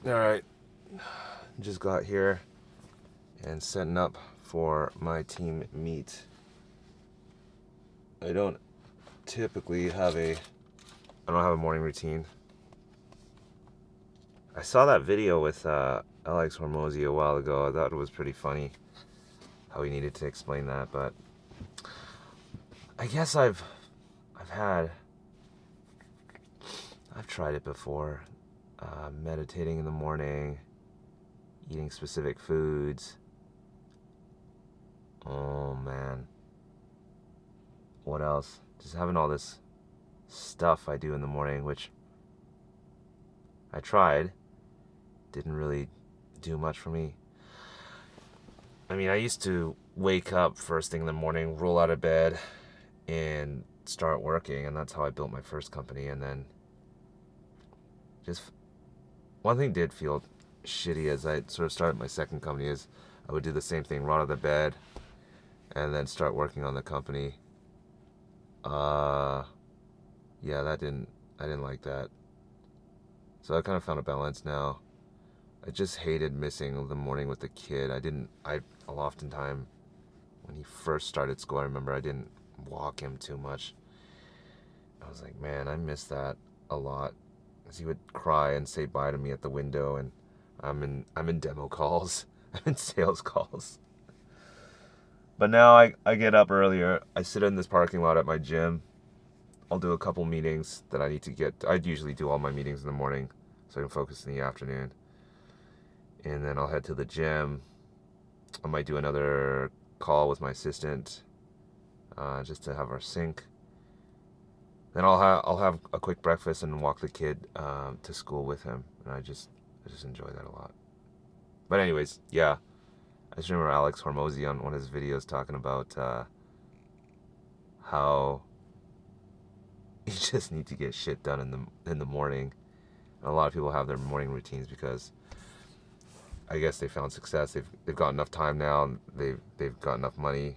Alright, just got here and setting up for my team meet. I don't typically have I don't have a morning routine. I saw that video with Alex Hormozy a while ago. I thought it was pretty funny how he needed to explain that, but I guess I've tried it before. Meditating in the morning, eating specific foods. Oh man. What else? Just having all this stuff I do in the morning, which I tried, didn't really do much for me. I mean, I used to wake up first thing in the morning, roll out of bed, and start working, and that's how I built my first company. And then just one thing did feel shitty as I sort of started my second company is I would do the same thing, roll out of the bed, and then start working on the company. Yeah, I didn't like that. So I kind of found a balance now. I just hated missing the morning with the kid. Oftentimes, when he first started school, I remember I didn't walk him too much. I was like, man, I miss that a lot. Because he would cry and say bye to me at the window, and I'm in demo calls. I'm in sales calls. But now I get up earlier. I sit in this parking lot at my gym. I'll do a couple meetings that I need to get. I'd usually do all my meetings in the morning so I can focus in the afternoon. And then I'll head to the gym. I might do another call with my assistant just to have our sync. Then I'll have a quick breakfast and walk the kid to school with him. And I just enjoy that a lot. But anyways, yeah. I just remember Alex Hormozy on one of his videos talking about how you just need to get shit done in the morning. And a lot of people have their morning routines because I guess they found success. They've got enough time now. And they've got enough money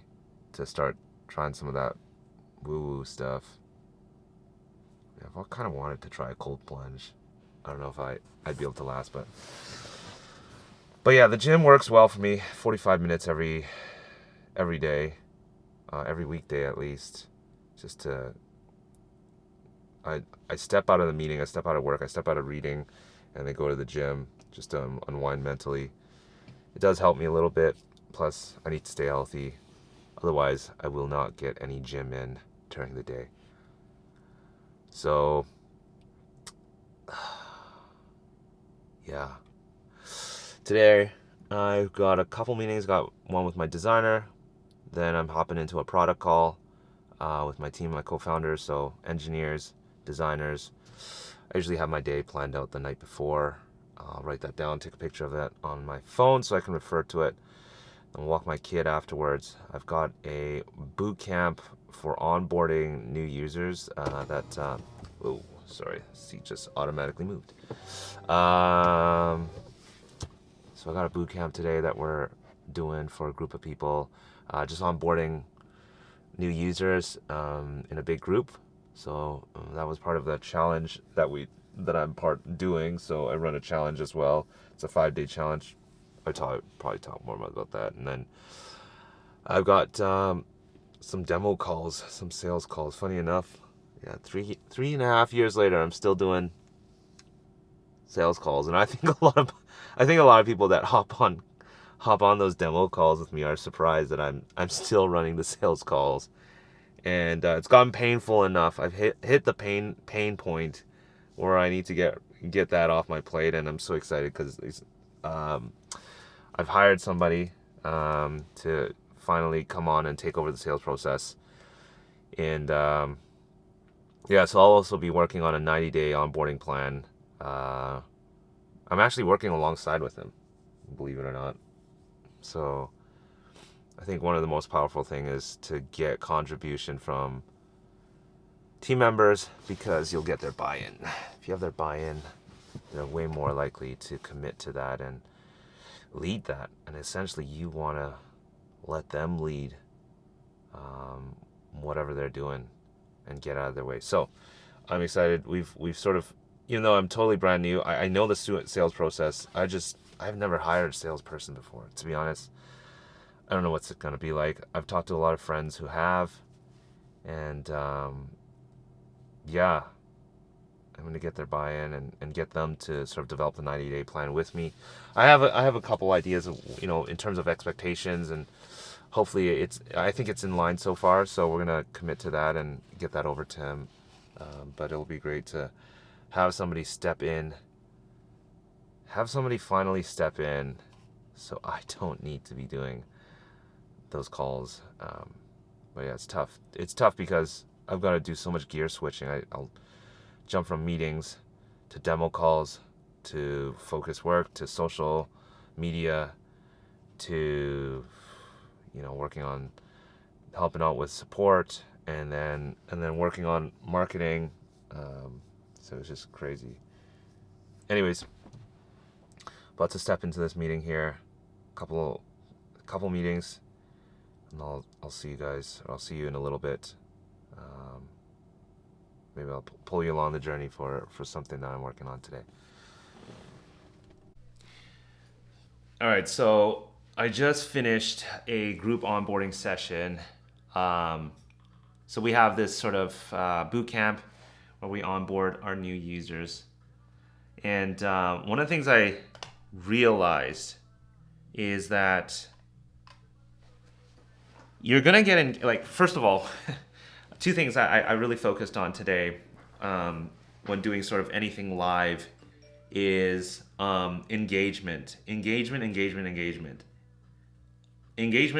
to start trying some of that woo-woo stuff. Yeah, I've kind of wanted to try a cold plunge. I don't know if I'd be able to last, but yeah, the gym works well for me. 45 minutes every day, every weekday at least. Just to I step out of the meeting, I step out of work, I step out of reading, and then go to the gym just to unwind mentally. It does help me a little bit. Plus, I need to stay healthy. Otherwise, I will not get any gym in during the day. So, yeah. Today, I've got a couple meetings. Got one with my designer. Then I'm hopping into a product call with my team, my co-founders, so engineers, designers. I usually have my day planned out the night before. I'll write that down, take a picture of it on my phone so I can refer to it, and walk my kid afterwards. I've got a boot camp for onboarding new users oh, sorry, seat just automatically moved. So I got a boot camp today that we're doing for a group of people, just onboarding new users in a big group. So that was part of the challenge that I'm doing. So I run a challenge as well. It's a 5-day challenge. Probably talk more about that. And then I've got some demo calls, some sales calls. Funny enough, yeah, 3.5 years later, I'm still doing sales calls, and I think a lot of people that hop on those demo calls with me are surprised that I'm still running the sales calls. And it's gotten painful enough. I've hit the pain point where I need to get that off my plate, and I'm so excited because I've hired somebody to finally come on and take over the sales process. And yeah, so I'll also be working on a 90-day onboarding plan. I'm actually working alongside with him, believe it or not. So I think one of the most powerful things is to get contribution from team members because you'll get their buy-in. If you have their buy-in, they're way more likely to commit to that and lead that. And essentially, you want to let them lead whatever they're doing and get out of their way. So I'm excited. We've sort of even though I'm totally brand new, I know the sales process. I've never hired a salesperson before, to be honest. I don't know what's it going to be like. I've talked to a lot of friends who have, and yeah, I'm going to get their buy-in and get them to sort of develop the 90-day plan with me. I have a couple ideas of, in terms of expectations, and hopefully I think it's in line so far, so we're going to commit to that and get that over to him. But it'll be great to have somebody finally step in, so I don't need to be doing those calls. But yeah, it's tough. It's tough because I've got to do so much gear switching. I'll jump from meetings to demo calls to focus work to social media to working on helping out with support and then working on marketing. So it's just crazy. Anyways, about to step into this meeting here. Couple meetings, and I'll see you guys. Or I'll see you in a little bit. Maybe I'll pull you along the journey for something that I'm working on today. All right, so I just finished a group onboarding session. So we have this sort of boot camp where we onboard our new users. And one of the things I realized is that you're going to get in, like, first of all, two things I really focused on today when doing sort of anything live is engagement. Engagement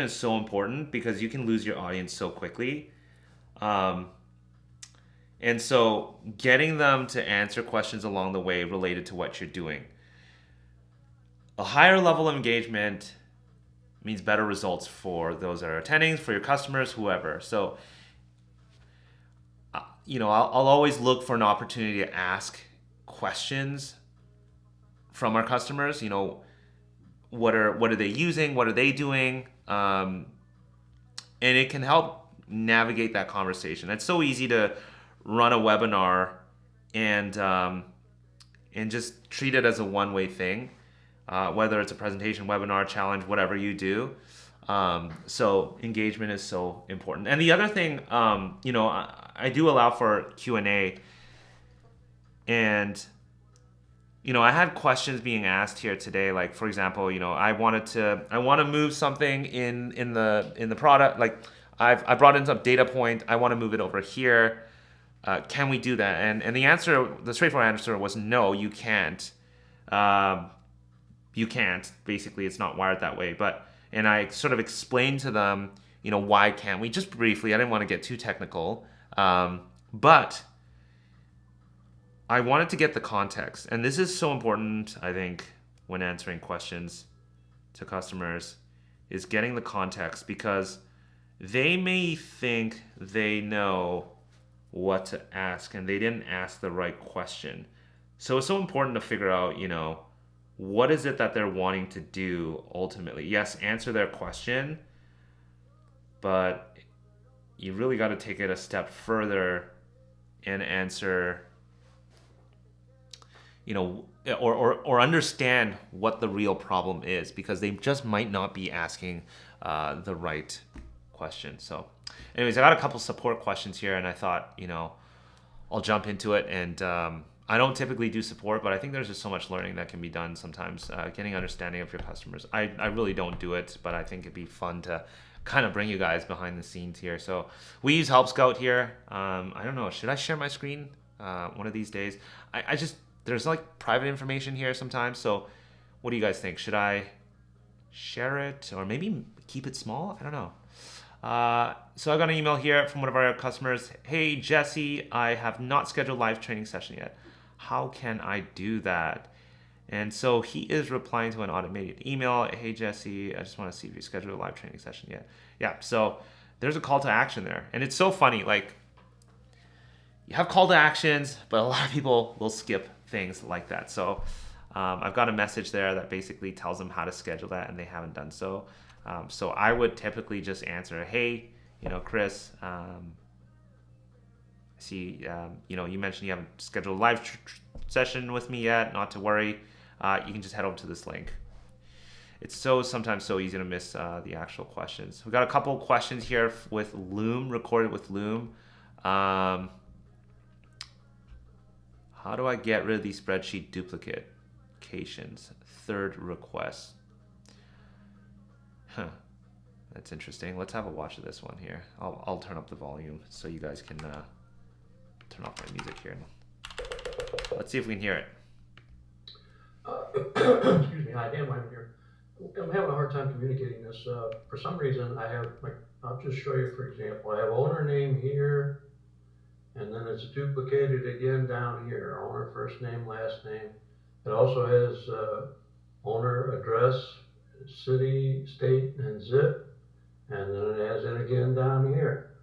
is so important because you can lose your audience so quickly. And so getting them to answer questions along the way related to what you're doing. A higher level of engagement means better results for those that are attending, for your customers, whoever. So, I'll always look for an opportunity to ask questions from our customers. What are they using? What are they doing? And it can help navigate that conversation. It's so easy to run a webinar and just treat it as a one-way thing, whether it's a presentation, webinar, challenge, whatever you do. So engagement is so important. And the other thing, I do allow for Q&A, and I had questions being asked here today. Like, for example, I want to move something in the product. Like, I brought in some data point. I want to move it over here. Can we do that? And the straightforward answer was no, you can't. You can't. Basically, it's not wired that way. And I sort of explained to them, why can't we? Just briefly. I didn't want to get too technical, but I wanted to get the context. And this is so important, I think, when answering questions to customers, is getting the context, because they may think they know what to ask and they didn't ask the right question. So it's so important to figure out, what is it that they're wanting to do ultimately. Yes, answer their question, but you really got to take it a step further and answer, or understand what the real problem is, because they just might not be asking the right question. So anyways, I got a couple support questions here, and I thought, I'll jump into it. And I don't typically do support, but I think there's just so much learning that can be done sometimes, getting understanding of your customers. I really don't do it, but I think it'd be fun to kind of bring you guys behind the scenes here. So we use Help Scout here. I don't know, should I share my screen one of these days? I just, there's like private information here sometimes. So what do you guys think? Should I share it or maybe keep it small? I don't know. So I got an email here from one of our customers. Hey, Jesse, I have not scheduled a live training session yet. How can I do that? And so he is replying to an automated email. Hey, Jesse, I just want to see if you scheduled a live training session yet. Yeah, so there's a call to action there. And it's so funny, like, you have call to actions, but a lot of people will skip things like that. So I've got a message there that basically tells them how to schedule that, and they haven't done so. So I would typically just answer, hey, Chris, See, you mentioned you haven't scheduled a live session with me yet. Not to worry. You can just head over to this link. It's sometimes so easy to miss the actual questions. We've got a couple of questions here with Loom, recorded with Loom. How do I get rid of these spreadsheet duplications? Third request. That's interesting. Let's have a watch of this one here. I'll turn up the volume so you guys can turn off my music here. Let's see if we can hear it. Excuse me. Hi, Dan Wyman here. I'm having a hard time communicating this. For some reason, I have, I'll just show you, for example, I have owner name here, and then it's duplicated again down here. Owner first name, last name. It also has owner address, city, state, and zip, and then it has it again down here.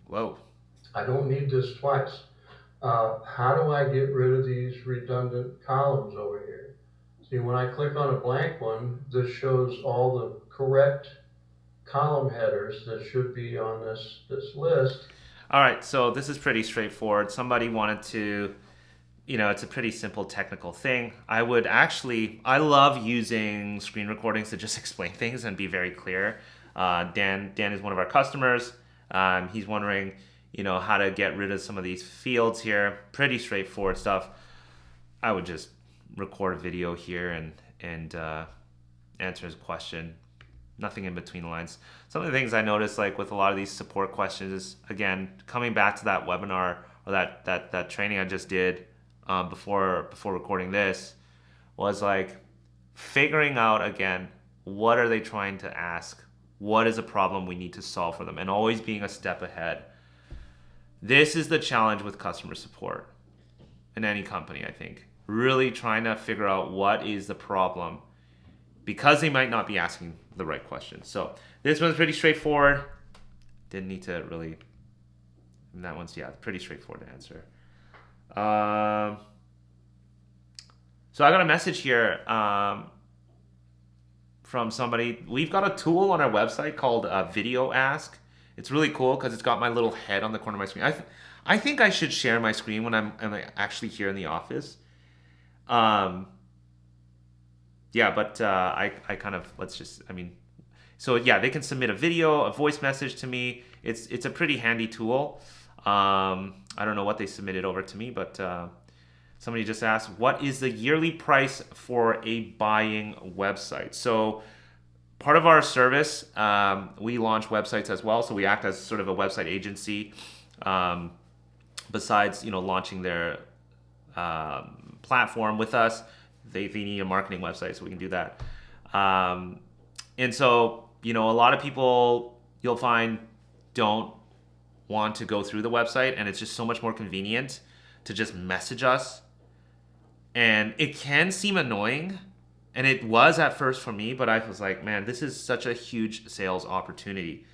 Whoa. I don't need this twice. How do I get rid of these redundant columns over here? See, when I click on a blank one, this shows all the correct column headers that should be on this list. All right, so this is pretty straightforward. Somebody wanted to, it's a pretty simple technical thing. I love using screen recordings to just explain things and be very clear. Dan is one of our customers. He's wondering, how to get rid of some of these fields here. Pretty straightforward stuff. I would just record a video here and answer his question. Nothing in between the lines. Some of the things I noticed, like with a lot of these support questions, is again coming back to that webinar or that training I just did before recording this, was like figuring out again, what are they trying to ask? What is a problem we need to solve for them? And always being a step ahead. This is the challenge with customer support in any company, I think. Really trying to figure out what is the problem, because they might not be asking the right questions. So this one's pretty straightforward. Didn't need to really, and that one's, pretty straightforward to answer. So I got a message here from somebody. We've got a tool on our website called Video Ask. It's really cool because it's got my little head on the corner of my screen. I think I should share my screen when I'm actually here in the office. I kind of, they can submit a video, a voice message to me. It's a pretty handy tool. I don't know what they submitted over to me, but somebody just asked, what is the yearly price for a buying website? So part of our service, we launch websites as well. So we act as sort of a website agency, besides, launching their platform with us. They need a marketing website, so we can do that. And so, a lot of people you'll find don't want to go through the website, and it's just so much more convenient to just message us. And it can seem annoying, and it was at first for me, but I was like, man, this is such a huge sales opportunity.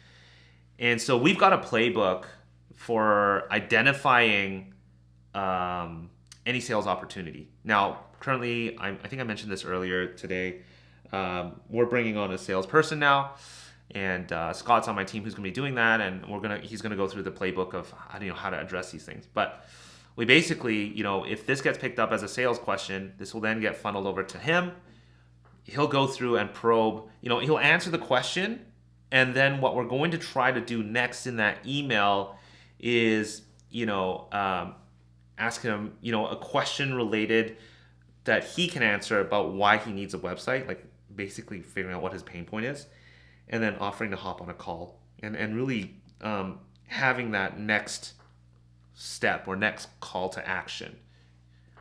And so we've got a playbook for identifying any sales opportunity. Now, currently, I think I mentioned this earlier today, we're bringing on a salesperson now, and Scott's on my team who's going to be doing that, and he's going to go through the playbook of how to address these things. But we basically, if this gets picked up as a sales question, this will then get funneled over to him. He'll go through and probe, he'll answer the question, and then what we're going to try to do next in that email is, ask him, a question related that he can answer about why he needs a website, like basically figuring out what his pain point is, and then offering to hop on a call and really having that next step or next call to action.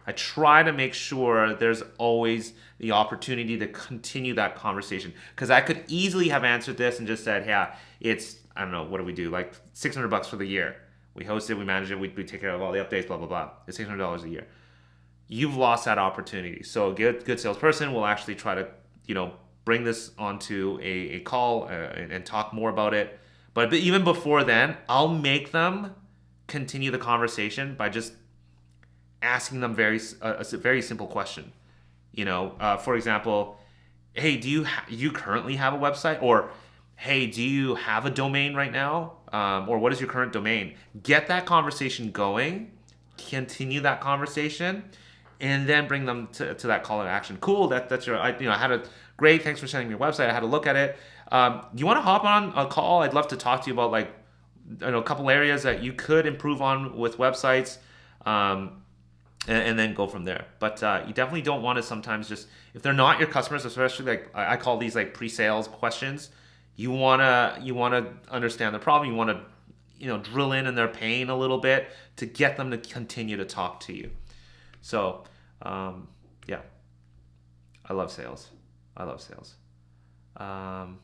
I try to make sure there's always the opportunity to continue that conversation, because I could easily have answered this and just said, yeah, it's, I don't know, what do we do? Like $600 for the year. We host it, we manage it, we take care of all the updates, blah, blah, blah. It's $600 a year. You've lost that opportunity. So a good salesperson will actually try to, bring this onto a call and talk more about it. But even before then, I'll make them continue the conversation by just asking them a very simple question. For example, hey, do you currently have a website? Or hey, do you have a domain right now? Or what is your current domain? Get that conversation going, continue that conversation, and then bring them to that call to action. Cool, that's your, I had a great, thanks for sending me your website. I had a look at it. You want to hop on a call? I'd love to talk to you about like, a couple areas that you could improve on with websites. And then go from there. But you definitely don't want to sometimes just, if they're not your customers, especially like I call these like pre-sales questions. You wanna understand the problem. You want to drill in their pain a little bit to get them to continue to talk to you. So yeah, I love sales. I love sales. Um,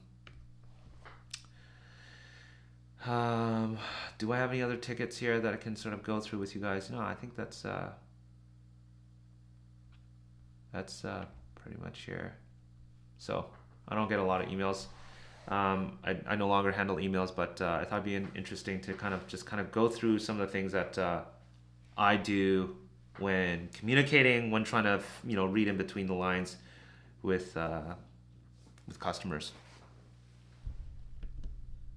um, do I have any other tickets here that I can sort of go through with you guys? No, I think that's pretty much here. So I don't get a lot of emails. I no longer handle emails, but I thought it'd be interesting to kind of go through some of the things that I do when communicating, when trying to read in between the lines with customers.